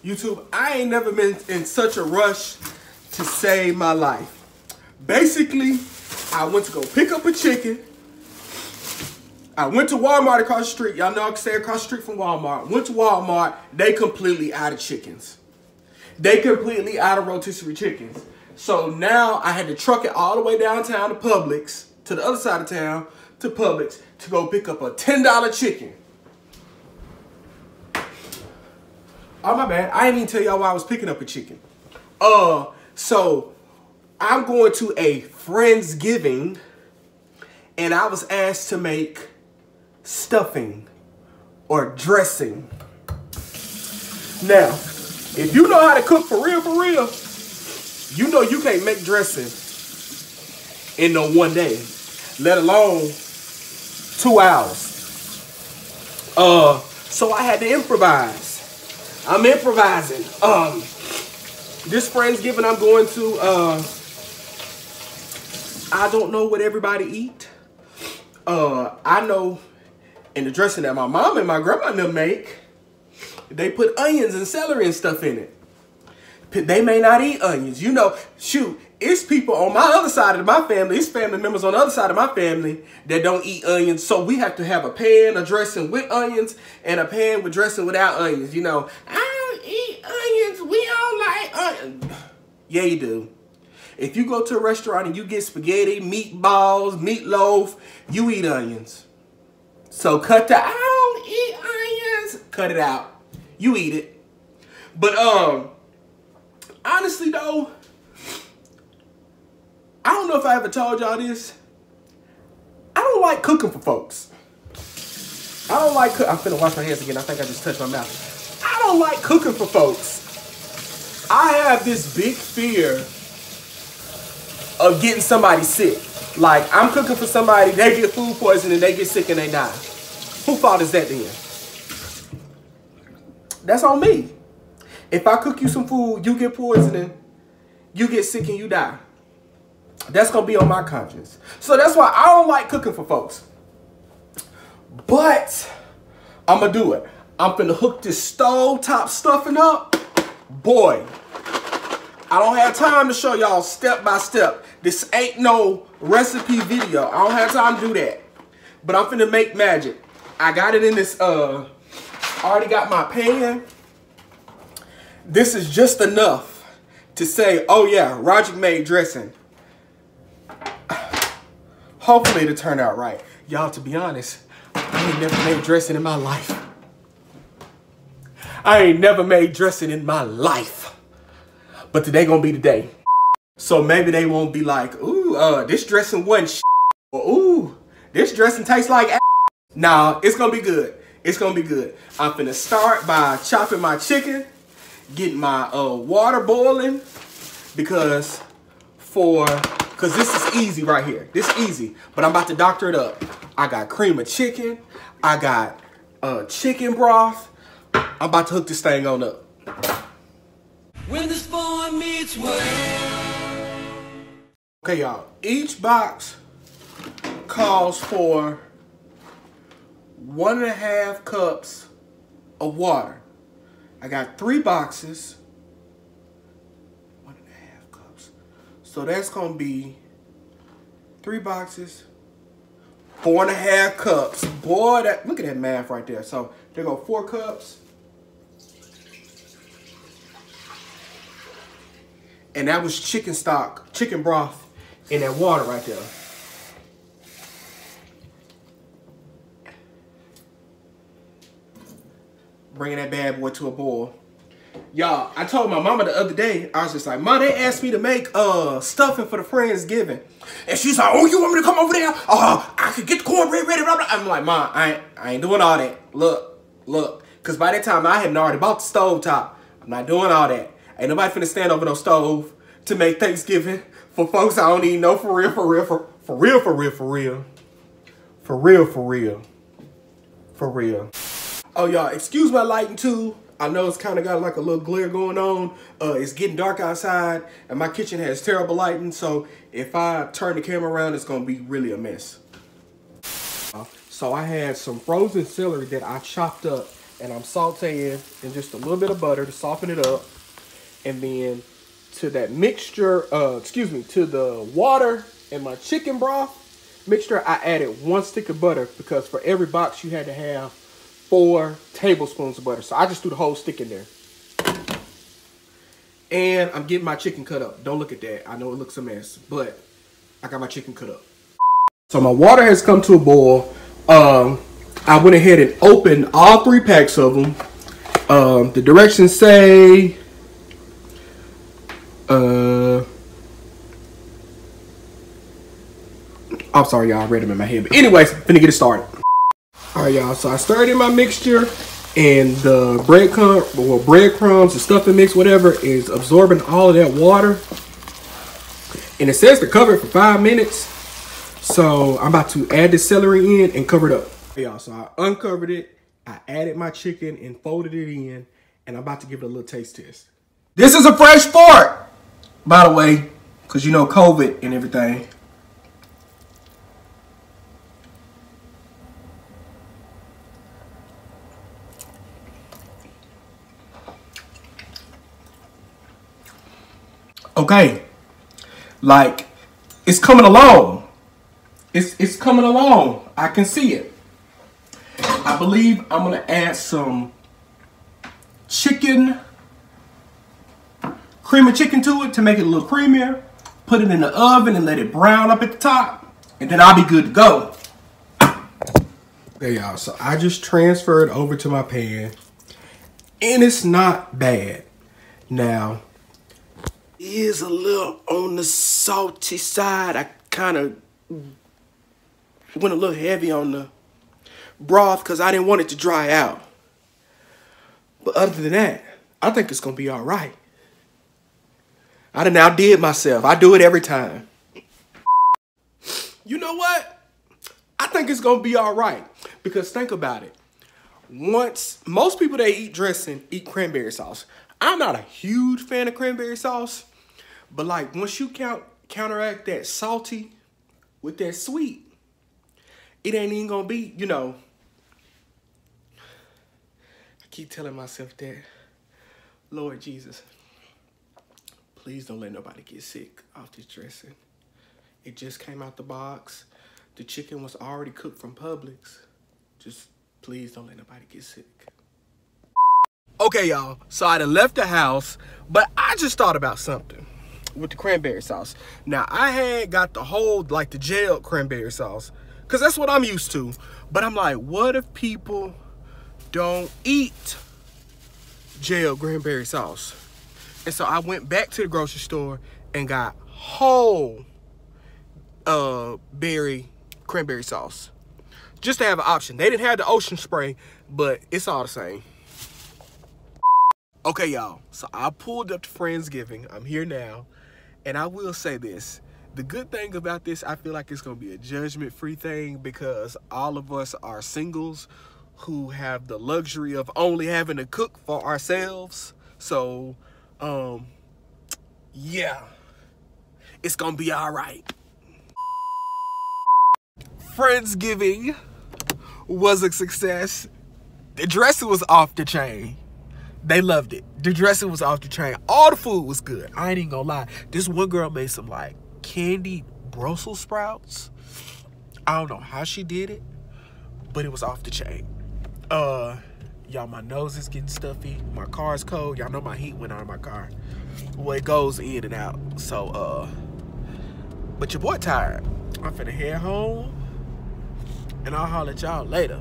YouTube, I ain't never been in such a rush to save my life. Basically, I went to go pick up a chicken. I went to Walmart across the street. Y'all know I can stay across the street from Walmart. Went to Walmart. They completely out of chickens. They completely out of rotisserie chickens. So now I had to truck it all the way downtown to Publix, to the other side of town, to Publix, to go pick up a $10 chicken. Oh, my bad. I didn't even tell y'all why I was picking up a chicken. So I'm going to a Friendsgiving, and I was asked to make stuffing or dressing. Now, if you know how to cook for real, you know you can't make dressing in no one day, let alone 2 hours. So I had to improvise. I'm improvising. This Friendsgiving I'm going to, I don't know what everybody eat. I know in the dressing that my mom and my grandma and them make, they put onions and celery and stuff in it. They may not eat onions. You know, shoot, it's people on my other side of my family, it's family members on the other side of my family that don't eat onions. So we have to have a pan of dressing with onions and a pan with dressing without onions. You know, I don't eat onions. We don't like onions. Yeah, you do. If you go to a restaurant and you get spaghetti, meatballs, meatloaf, you eat onions. So cut the, I don't eat onions. Cut it out. You eat it. But honestly though, I don't know if I ever told y'all this. I don't like cooking for folks. I don't like I'm finna wash my hands again. I think I just touched my mouth. I don't like cooking for folks. I have this big fear of getting somebody sick. Like, I'm cooking for somebody, they get food poisoning, they get sick and they die. Whose fault is that then? That's on me. If I cook you some food, you get poisoning, you get sick and you die. That's going to be on my conscience. So that's why I don't like cooking for folks. But I'm going to do it. I'm finna hook this stovetop stuffing up. Boy, I don't have time to show y'all step by step. This ain't no recipe video. I don't have time to do that. But I'm finna make magic. I got it in this, I already got my pan. This is just enough to say, oh yeah, Roger made dressing. Hopefully it'll turn out right. Y'all, to be honest, I ain't never made dressing in my life. I ain't never made dressing in my life. But today gonna be the day. So maybe they won't be like, ooh, this dressing wasn't shit. Or ooh, this dressing tastes like ass. Nah, it's gonna be good. It's gonna be good. I'm finna start by chopping my chicken, getting my water boiling, because this is easy right here. This is easy, but I'm about to doctor it up. I got cream of chicken. I got chicken broth. I'm about to hook this thing on up. When this boy meets world. Okay, y'all. Each box calls for 1.5 cups of water. I got 3 boxes. 1.5 cups. So that's gonna be 3 boxes, 4.5 cups. Boy, look at that math right there. So there go 4 cups. And that was chicken stock, chicken broth in that water right there. Bringing that bad boy to a boil. Y'all, I told my mama the other day, I was just like, Ma, they asked me to make stuffing for the Friendsgiving. And she's like, oh, you want me to come over there? I could get the cornbread ready, blah, blah. I'm like, Ma, I ain't doing all that. Look. Because by that time, I had already bought the stovetop. I'm not doing all that. Ain't nobody finna stand over no stove to make Thanksgiving for folks I don't even know for real. Oh, y'all, excuse my lighting too. I know it's kind of got like a little glare going on. It's getting dark outside and my kitchen has terrible lighting. So if I turn the camera around, it's gonna be really a mess. So I had some frozen celery that I chopped up and I'm sauteing in just a little bit of butter to soften it up. And then to that mixture, to the water and my chicken broth mixture, I added 1 stick of butter because for every box you had to have 4 tablespoons of butter. So I just threw the whole stick in there. And I'm getting my chicken cut up. Don't look at that. I know it looks a mess, but I got my chicken cut up. So my water has come to a boil. I went ahead and opened all 3 packs of them. The directions say, I'm sorry, y'all, I read them in my head. But anyways, finna get it started. All right, y'all, so I started in my mixture, and the breadcrumbs, the stuffing mix, whatever, is absorbing all of that water. And it says to cover it for 5 minutes. So I'm about to add the celery in and cover it up. Hey, y'all, so I uncovered it, I added my chicken and folded it in, and I'm about to give it a little taste test. This is a fresh fork, by the way, because you know COVID and everything. Okay, like, it's coming along. It's coming along. I can see it. I believe I'm gonna add some cream of chicken to it to make it a little creamier. Put it in the oven and let it brown up at the top, and then I'll be good to go. There, y'all. So I just transferred over to my pan, and it's not bad. Now, it is a little on the salty side. I kind of went a little heavy on the broth because I didn't want it to dry out. But other than that, I think it's going to be all right. I done outdid myself. I do it every time. You know what? I think it's going to be all right. Because think about it. Most people that eat dressing eat cranberry sauce. I'm not a huge fan of cranberry sauce. But like once you counteract that salty with that sweet, it ain't even going to be, you know. I keep telling myself that. Lord Jesus, please don't let nobody get sick off this dressing. It just came out the box. The chicken was already cooked from Publix. Just please don't let nobody get sick. Okay, y'all. So I done left the house, but I just thought about something with the cranberry sauce. Now, I had got the whole, like the gelled cranberry sauce, because that's what I'm used to. But I'm like, what if people don't eat gelled cranberry sauce? And so I went back to the grocery store and got whole berry cranberry sauce, just to have an option. They didn't have the ocean spray, but it's all the same. Okay, y'all, so I pulled up to Friendsgiving. I'm here now, and I will say this. The good thing about this, I feel like it's going to be a judgment-free thing because all of us are singles who have the luxury of only having to cook for ourselves. So, yeah, it's going to be all right. Friendsgiving was a success. The dressing was off the chain. They loved it. The dressing was off the chain. All the food was good. I ain't even gonna lie. This one girl made some like candied Brussels sprouts. I don't know how she did it, but it was off the chain. Y'all, my nose is getting stuffy. My car's cold. Y'all know my heat went out of my car. Well, it goes in and out. So, but your boy tired. I'm finna head home, and I'll holler at y'all later.